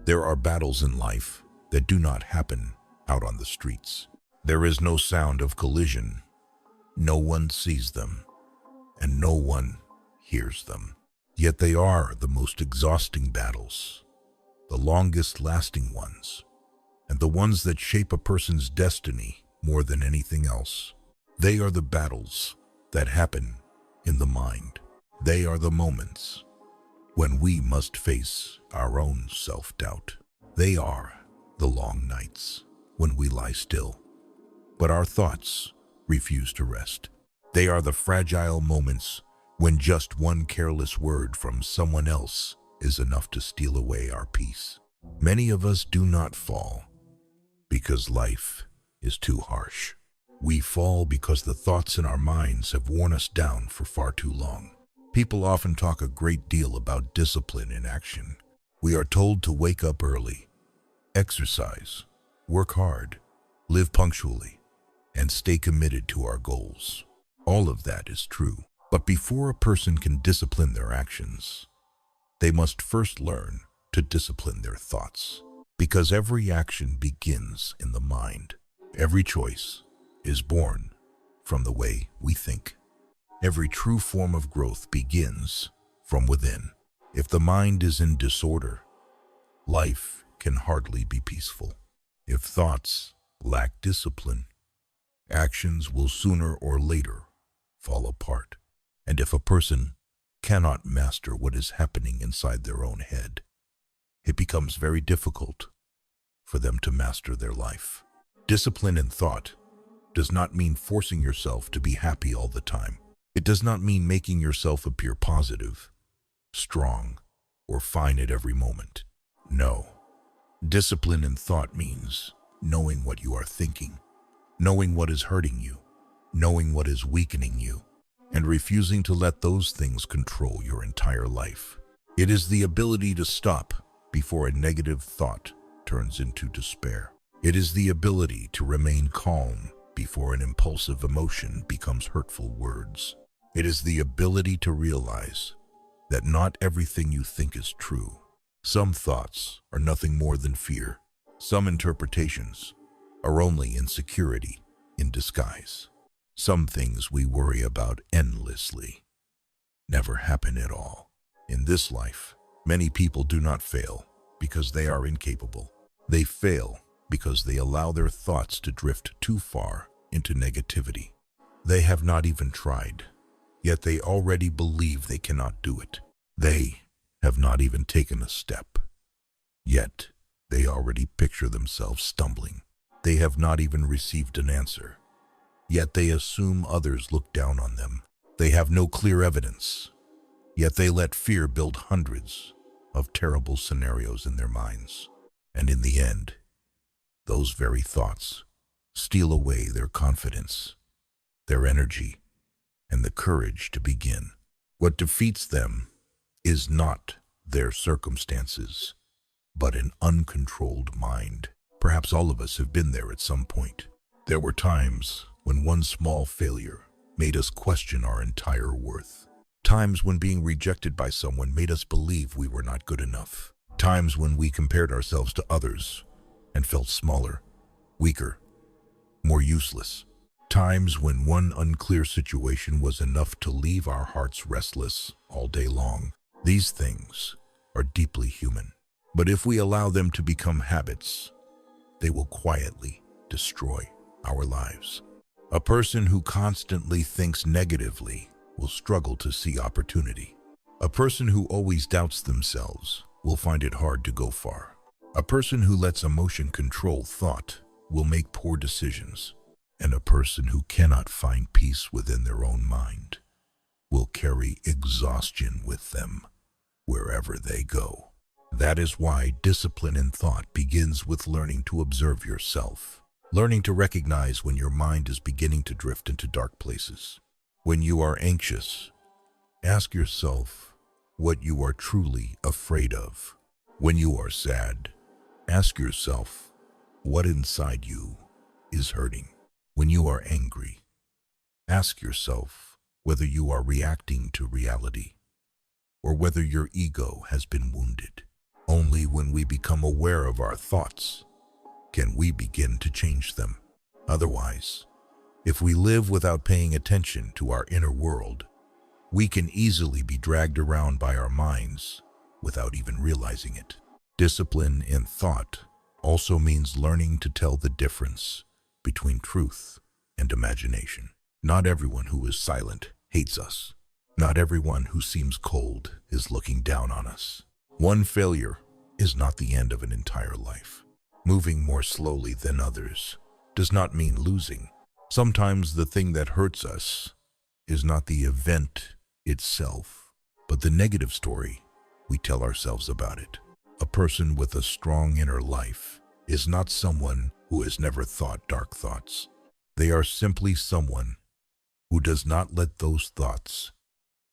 There are battles in life that do not happen out on the streets. There is no sound of collision. No one sees them, and no one hears them. Yet they are the most exhausting battles, the longest lasting ones, and the ones that shape a person's destiny more than anything else. They are the battles that happen in the mind. They are the moments when we must face our own self-doubt. They are the long nights when we lie still, but our thoughts refuse to rest. They are the fragile moments when just one careless word from someone else is enough to steal away our peace. Many of us do not fall because life is too harsh. We fall because the thoughts in our minds have worn us down for far too long. People often talk a great deal about discipline in action. We are told to wake up early, exercise, work hard, live punctually, and stay committed to our goals. All of that is true. But before a person can discipline their actions, they must first learn to discipline their thoughts. Because every action begins in the mind. Every choice is born from the way we think. Every true form of growth begins from within. If the mind is in disorder, life can hardly be peaceful. If thoughts lack discipline, actions will sooner or later fall apart. And if a person cannot master what is happening inside their own head, it becomes very difficult for them to master their life. Discipline in thought does not mean forcing yourself to be happy all the time. It does not mean making yourself appear positive, strong, or fine at every moment. No. Discipline in thought means knowing what you are thinking, knowing what is hurting you, knowing what is weakening you, and refusing to let those things control your entire life. It is the ability to stop before a negative thought turns into despair. It is the ability to remain calm before an impulsive emotion becomes hurtful words. It is the ability to realize that not everything you think is true. Some thoughts are nothing more than fear. Some interpretations are only insecurity in disguise. Some things we worry about endlessly never happen at all. In this life, many people do not fail because they are incapable. They fail because they allow their thoughts to drift too far into negativity. They have not even tried, yet they already believe they cannot do it. They have not even taken a step, yet they already picture themselves stumbling. They have not even received an answer, yet they assume others look down on them. They have no clear evidence, yet they let fear build hundreds of terrible scenarios in their minds. And in the end, those very thoughts steal away their confidence, their energy, and the courage to begin. What defeats them is not their circumstances, but an uncontrolled mind. Perhaps all of us have been there at some point. There were times when one small failure made us question our entire worth. Times when being rejected by someone made us believe we were not good enough. Times when we compared ourselves to others and felt smaller, weaker, more useless. Times when one unclear situation was enough to leave our hearts restless all day long. These things are deeply human, but if we allow them to become habits, they will quietly destroy our lives. A person who constantly thinks negatively will struggle to see opportunity. A person who always doubts themselves will find it hard to go far. A person who lets emotion control thought will make poor decisions. And a person who cannot find peace within their own mind will carry exhaustion with them wherever they go. That is why discipline in thought begins with learning to observe yourself, learning to recognize when your mind is beginning to drift into dark places. When you are anxious, ask yourself what you are truly afraid of. When you are sad, ask yourself what inside you is hurting. When you are angry, ask yourself whether you are reacting to reality or whether your ego has been wounded. Only when we become aware of our thoughts can we begin to change them. Otherwise, if we live without paying attention to our inner world, we can easily be dragged around by our minds without even realizing it. Discipline in thought also means learning to tell the difference between truth and imagination. Not everyone who is silent hates us. Not everyone who seems cold is looking down on us. One failure is not the end of an entire life. Moving more slowly than others does not mean losing. Sometimes the thing that hurts us is not the event itself, but the negative story we tell ourselves about it. A person with a strong inner life is not someone who has never thought dark thoughts. They are simply someone who does not let those thoughts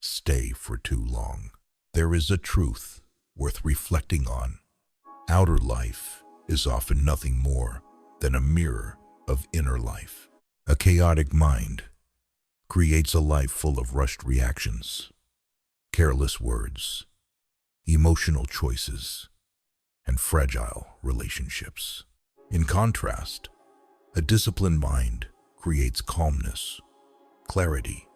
stay for too long. There is a truth worth reflecting on. Outer life is often nothing more than a mirror of inner life. A chaotic mind creates a life full of rushed reactions, careless words, emotional choices, and fragile relationships. In contrast, a disciplined mind creates calmness, clarity,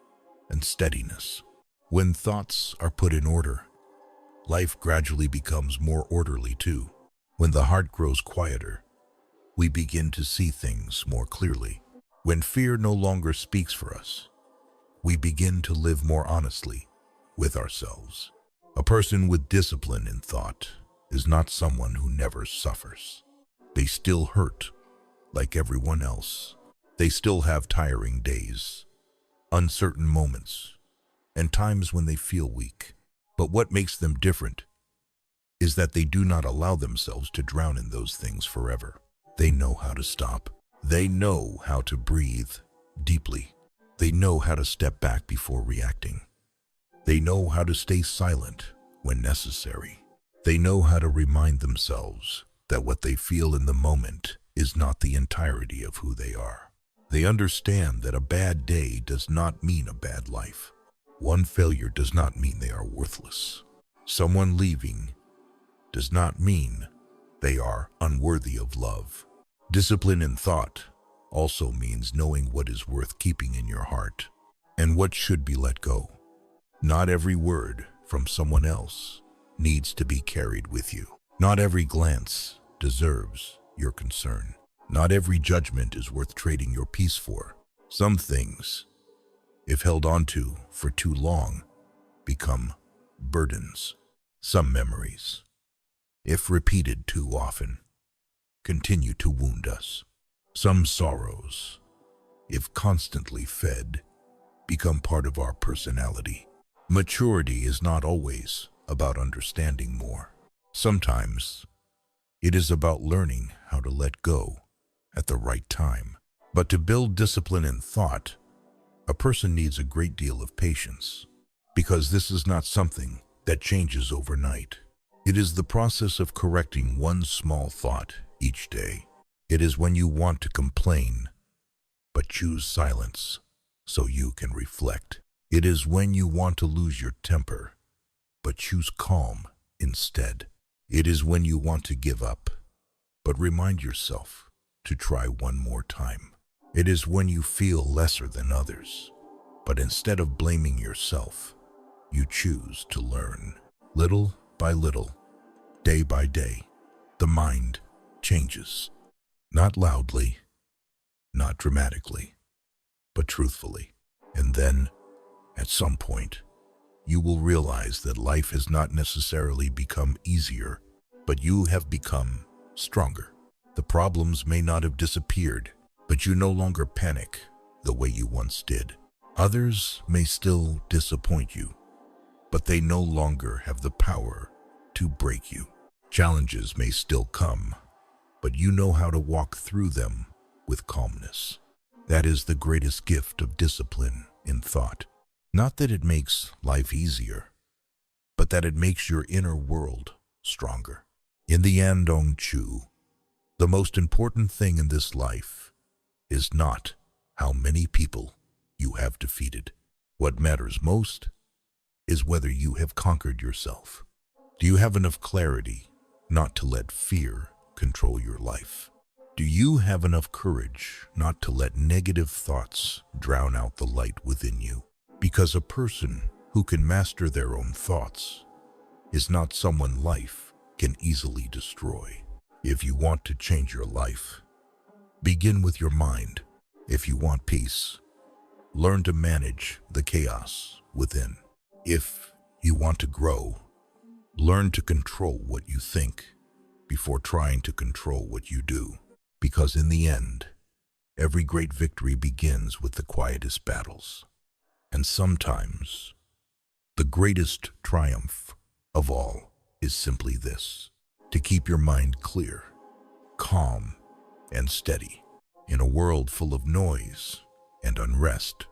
and steadiness. When thoughts are put in order, life gradually becomes more orderly too. When the heart grows quieter, we begin to see things more clearly. When fear no longer speaks for us, we begin to live more honestly with ourselves. A person with discipline in thought is not someone who never suffers. They still hurt like everyone else. They still have tiring days, uncertain moments, and times when they feel weak. But what makes them different is that they do not allow themselves to drown in those things forever. They know how to stop. They know how to breathe deeply. They know how to step back before reacting. They know how to stay silent when necessary. They know how to remind themselves that what they feel in the moment is not the entirety of who they are. They understand that a bad day does not mean a bad life. One failure does not mean they are worthless. Someone leaving does not mean they are unworthy of love. Discipline in thought also means knowing what is worth keeping in your heart and what should be let go. Not every word from someone else needs to be carried with you. Not every glance deserves your concern. Not every judgment is worth trading your peace for. Some things, if held onto for too long, become burdens. Some memories, if repeated too often, continue to wound us. Some sorrows, if constantly fed, become part of our personality. Maturity is not always about understanding more. Sometimes it is about learning how to let go at the right time. But to build discipline in thought, a person needs a great deal of patience, because this is not something that changes overnight. It is the process of correcting one small thought each day. It is when you want to complain, but choose silence so you can reflect. It is when you want to lose your temper, but choose calm instead. It is when you want to give up, but remind yourself to try one more time. It is when you feel lesser than others, but instead of blaming yourself, you choose to learn. Little by little, day by day, the mind changes. Not loudly, not dramatically, but truthfully. And then, at some point, you will realize that life has not necessarily become easier, but you have become stronger. The problems may not have disappeared, but you no longer panic the way you once did. Others may still disappoint you, but they no longer have the power to break you. Challenges may still come, but you know how to walk through them with calmness. That is the greatest gift of discipline in thought. Not that it makes life easier, but that it makes your inner world stronger. In the Andong Chu, the most important thing in this life is not how many people you have defeated. What matters most is whether you have conquered yourself. Do you have enough clarity not to let fear control your life? Do you have enough courage not to let negative thoughts drown out the light within you? Because a person who can master their own thoughts is not someone life can easily destroy. If you want to change your life, begin with your mind. If you want peace, learn to manage the chaos within. If you want to grow, learn to control what you think before trying to control what you do. Because in the end, every great victory begins with the quietest battles. And sometimes, the greatest triumph of all is simply this: to keep your mind clear, calm, and steady. In a world full of noise and unrest,